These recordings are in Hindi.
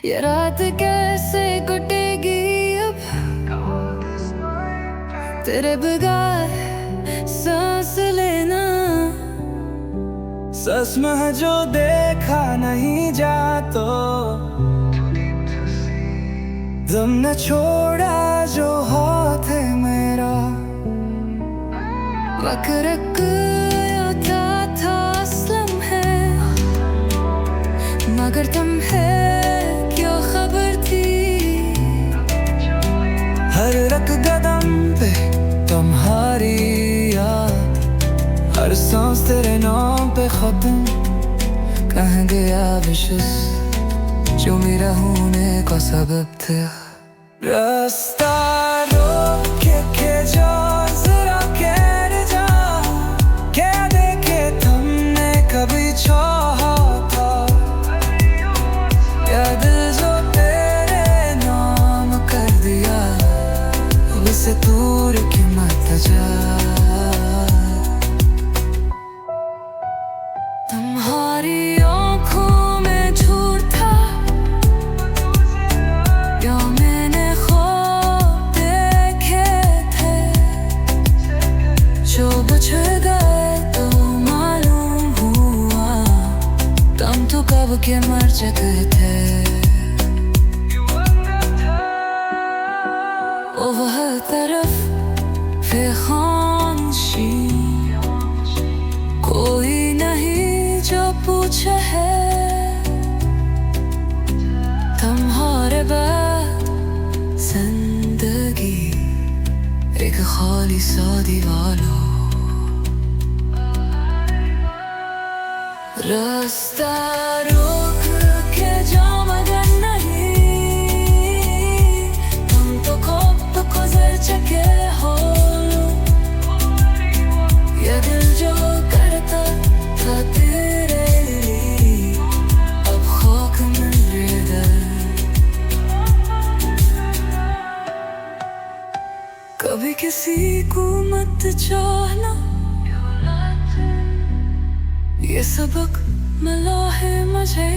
ये रात कैसे कटेगी अब तेरे बगैर सांस लेना। सच में जो देखा नहीं जातो, दम न छोड़ा जो हाथ है मेरा। वक्रक था असलम है, मगर तुम है क्या खबर थी। हर रक कदम पे तुम्हारी याद, हर सांस तेरे नाम पे खत्म। कहाँ गया विश्वास जो मेरा होने का सबब था। रास्ता रोक के जा, जरा ठहर जा, क्या देखे तुमने कभी चाहा था। या दिल जो तेरे नाम कर दिया, उसे दूर की मत जा। तुम्हारी आँखों में झूठ था, या मैंने ख्वाब देखे थे जो बुझ गए तो मालूम हुआ तुम तो कब के मर चुके थे। ओ वह तरफ पे खामोशी, कोई नहीं जो पूछे है। तुम्हारे बाद जिंदगी एक खाली सा दीवारों। रास्ता रोक के जाओ मगर नहीं, तुम तो कब गुजर चुके हो। ये दिल जो करता था तेरे लिए, अब खाक मिल रहा। कभी किसी को मत चाहना, ये सबक मिला है मुझे।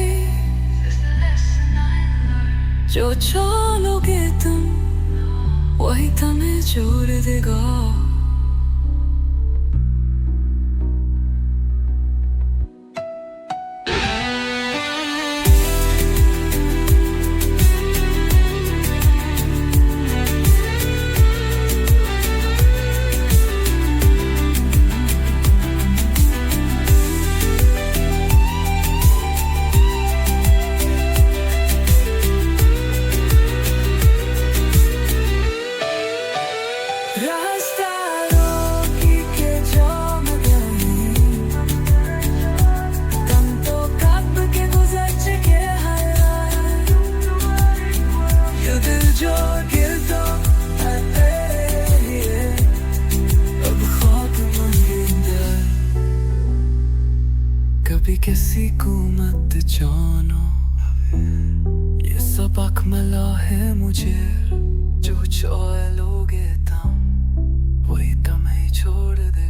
जो चालोगे तुम वही तुम्हें छोड़ देगा। रास्ता रोक के जाओ मगर नहीं, तुम तो कब के गुजर चुके हैं। ये दिल जो गिरता है तेरे लिए, अब खाक मंगिंदा। कभी किसी को मत जानो, ये सबक मिला है मुझे। जो चालोगे तुम वही तुम्हें छोड़ दे।